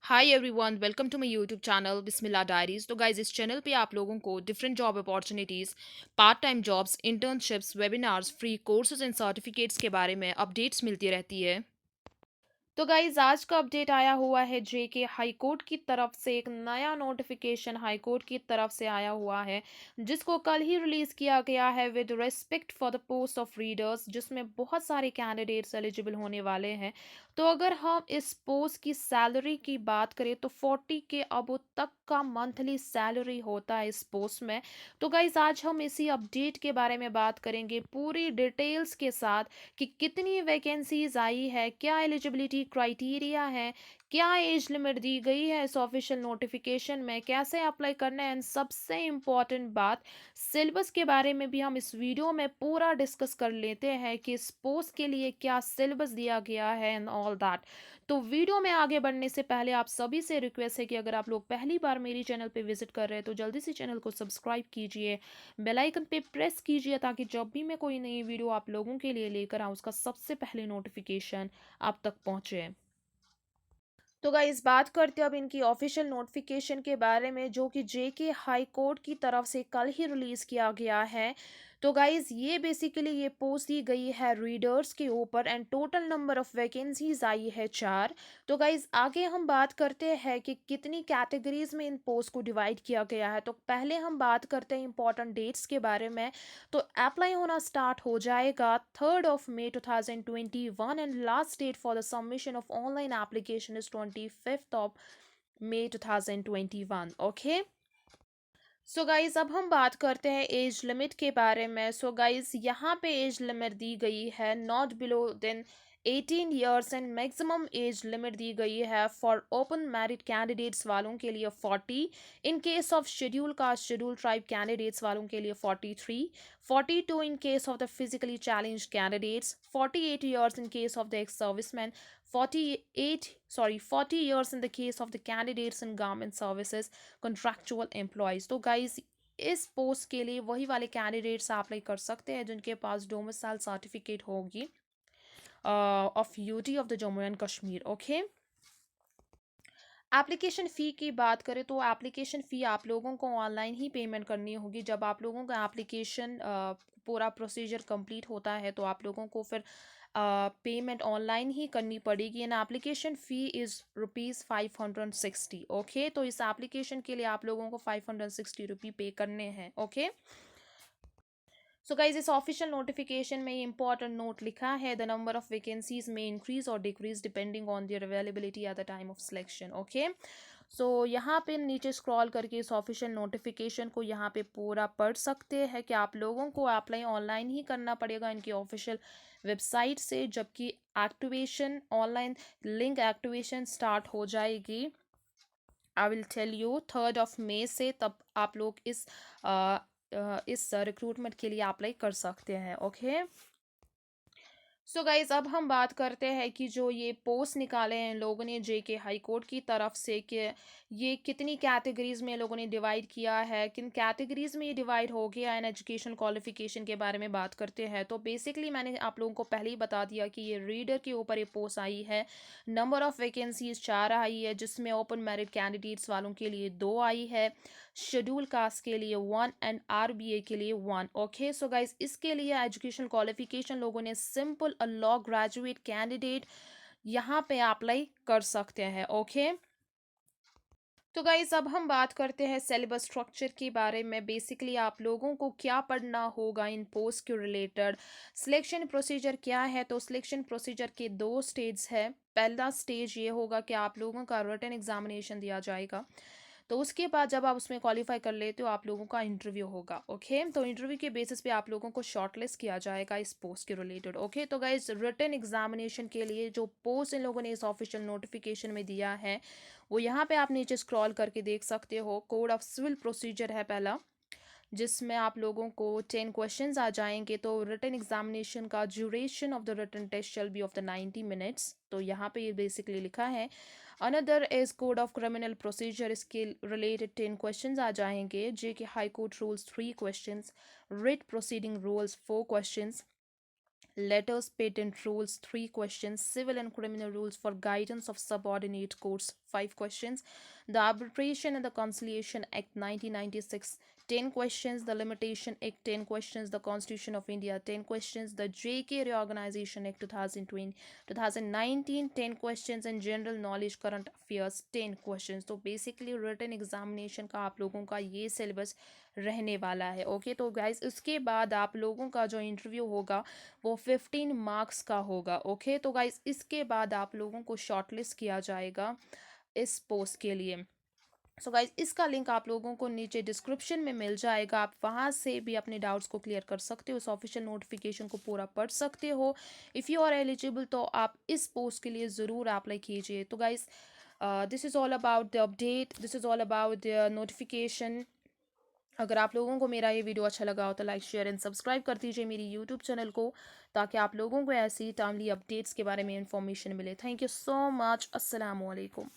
Hi everyone, welcome to my YouTube channel Bismillah diaries. तो guys, इस channel पे आप लोगों को different job opportunities, part time jobs, internships, webinars, free courses and certificates के बारे में अपडेट्स मिलती रहती है। तो गाइज, आज का अपडेट आया हुआ है जेके हाई कोर्ट की तरफ से। एक नया नोटिफिकेशन हाई कोर्ट की तरफ से आया हुआ है, जिसको कल ही रिलीज किया गया है with respect for the post of readers, जिसमें बहुत सारे कैंडिडेट्स एलिजिबल होने वाले हैं। तो अगर हम इस पोस्ट की सैलरी की बात करें तो 40 के अब तक का मंथली सैलरी होता है इस पोस्ट में। तो गाइज, आज हम इसी अपडेट के बारे में बात करेंगे पूरी डिटेल्स के साथ कि कितनी वैकेंसीज आई है, क्या एलिजिबिलिटी क्राइटेरिया है, क्या एज लिमिट दी गई है इस ऑफिशियल नोटिफिकेशन में, कैसे अप्लाई करना है, एंड सबसे इम्पॉर्टेंट बात, सिलेबस के बारे में भी हम इस वीडियो में पूरा डिस्कस कर लेते हैं कि इस पोस्ट के लिए क्या सिलेबस दिया गया है एंड ऑल दैट। तो वीडियो में आगे बढ़ने से पहले आप सभी से रिक्वेस्ट है कि अगर आप लोग पहली बार मेरी चैनल पे विजिट कर रहे हैं तो जल्दी से चैनल को सब्सक्राइब कीजिए, बेल आइकन पे प्रेस कीजिए, ताकि जब भी मैं कोई नई वीडियो आप लोगों के लिए लेकर आऊँ उसका सबसे पहले नोटिफिकेशन आप तक पहुँचे। तो गाइस, बात करते हैं अब इनकी ऑफिशियल नोटिफिकेशन के बारे में, जो कि जेके हाई कोर्ट की तरफ से कल ही रिलीज़ किया गया है। तो गाइस, ये बेसिकली ये पोस्ट दी गई है रीडर्स के ऊपर and total number of vacancies आई है 4। तो गाइस, आगे हम बात करते हैं कि कितनी कैटेगरीज में इन पोस्ट को डिवाइड किया गया है। तो पहले हम बात करते हैं इंपॉर्टेंट डेट्स के बारे में। तो अप्लाई होना स्टार्ट हो जाएगा 3 मई 2021 and last date for the submission of online application is 25 May 2021। Okay, so guys, अब हम बात करते हैं एज लिमिट के बारे में। सो गाइज, यहाँ पे एज लिमिट दी गई है not below than 18 years and maximum age limit दी गई है फॉर ओपन मैरिट कैंडिडेट्स वालों के लिए 40, in case of schedule caste schedule tribe candidates वालों के लिए 43, 42 in case of the physically challenged candidates, 48 years in case of the ex serviceman, 40 years in the case of the candidates in government services, contractual employees। तो guys, इस post के लिए वही वाले candidates apply कर सकते हैं जिनके पास डोमिसाइल सर्टिफिकेट होगी of UT of the Jammu and Kashmir. Okay, application fee की बात करें तो एप्लीकेशन फ़ी आप लोगों को ऑनलाइन ही पेमेंट करनी होगी। जब आप लोगों का एप्लीकेशन पूरा प्रोसीजर कंप्लीट होता है तो आप लोगों को फिर पेमेंट ऑनलाइन ही करनी पड़ेगी and application fee is ₹560। Okay, तो इस एप्लीकेशन के लिए आप लोगों को ₹560 पे करने हैं। ओके, सो गाइज, इस ऑफिशियल नोटिफिकेशन में इंपॉर्टेंट नोट लिखा है, the number of vacancies may increase और decrease depending on their availability at the time of selection. Okay, so यहाँ पे नीचे स्क्रॉल करके इस ऑफिशियल नोटिफिकेशन को यहाँ पे पूरा पढ़ सकते हैं कि आप लोगों को अप्लाई ऑनलाइन ही करना पड़ेगा इनकी ऑफिशियल वेबसाइट से, जबकि activation online link activation start हो जाएगी, आई विल टेल यू, 3 मई से। तब आप लोग इस रिक्रूटमेंट के लिए अप्लाई कर सकते हैं। ओके, सो गाइज, अब हम बात करते हैं कि जो ये पोस्ट निकाले हैं लोगों ने जेके हाई कोर्ट की तरफ से, कि ये कितनी कैटेगरीज में लोगों ने डिवाइड किया है, किन कैटेगरीज में ये डिवाइड हो गया एंड एजुकेशन क्वालिफिकेशन के बारे में बात करते हैं। तो बेसिकली मैंने आप लोगों को पहले ही बता दिया कि ये रीडर के ऊपर ये पोस्ट आई है। नंबर ऑफ वैकेंसीज 4 आई है, जिसमें ओपन मेरिट कैंडिडेट्स वालों के लिए 2 आई है, शेड्यूल कास्ट के लिए 1 एंड आरबीए के लिए 1। ओके, सो गाइज, इसके लिए एजुकेशन क्वालिफिकेशन लोगों ने simple a law graduate candidate यहाँ पे अप्लाई कर सकते हैं। ओके, तो गाइज, अब हम बात करते हैं सिलेबस स्ट्रक्चर के बारे में। बेसिकली आप लोगों को क्या पढ़ना होगा इन पोस्ट के रिलेटेड, सिलेक्शन प्रोसीजर क्या है। तो सिलेक्शन प्रोसीजर के 2 स्टेज है। पहला स्टेज ये होगा कि आप लोगों का रिटन एग्जामिनेशन दिया जाएगा, तो उसके बाद जब आप उसमें क्वालिफाई कर लेते हो आप लोगों का इंटरव्यू होगा। ओके, तो इंटरव्यू के बेसिस पे आप लोगों को शॉर्टलिस्ट किया जाएगा इस पोस्ट के रिलेटेड। ओके, तो गाइज, रिटन एग्जामिनेशन के लिए जो पोस्ट इन लोगों ने इस ऑफिशियल नोटिफिकेशन में दिया है वो यहाँ पे आप नीचे स्क्रॉल करके देख सकते हो। कोड ऑफ सिविल प्रोसीजर है पहला, जिसमें आप लोगों को 10 क्वेश्चंस आ जाएंगे। तो रिटन एग्जामिनेशन का duration of the written test shall be of the 90 minutes. तो यहाँ पे ये बेसिकली लिखा है। Another is code of criminal procedure, इसके रिलेटेड 10 क्वेश्चंस आ जाएंगे। J K high court rules 3 questions, writ proceeding rules 4 questions, letters, patent rules, 3 questions, civil and criminal rules for guidance of subordinate courts, 5 questions, the Arbitration and the Conciliation Act 1996, 10 questions, the Limitation Act, 10 questions, the Constitution of India, 10 questions, the JK Reorganization Act 2020, 2019, 10 questions, and general knowledge current affairs 10 questions. तो basically written examination का आप लोगों का ये syllabus रहने वाला है। Okay, तो गाइज उसके बाद आप लोगों का जो इंटरव्यू होगा वो 15 मार्क्स का होगा। ओके, तो गाइज इसके बाद आप लोगों को शॉर्टलिस्ट किया जाएगा इस पोस्ट के लिए। सो गाइज इसका लिंक आप लोगों को नीचे डिस्क्रिप्शन में मिल जाएगा, आप वहाँ से भी अपने डाउट्स को क्लियर कर सकते हो, उस ऑफिशियल नोटिफिकेशन को पूरा पढ़ सकते हो। इफ़ यू आर एलिजिबल तो आप इस पोस्ट के लिए ज़रूर अप्लाई कीजिए। तो guys this is all about the update, this is all about the notification. अगर आप लोगों को मेरा ये वीडियो अच्छा लगा हो तो लाइक शेयर एंड सब्सक्राइब कर दीजिए मेरी यूट्यूब चैनल को, ताकि आप लोगों को ऐसी टाइमली अपडेट्स के बारे में इंफॉर्मेशन मिले। Thank you so much. अस्सलाम वालेकुम।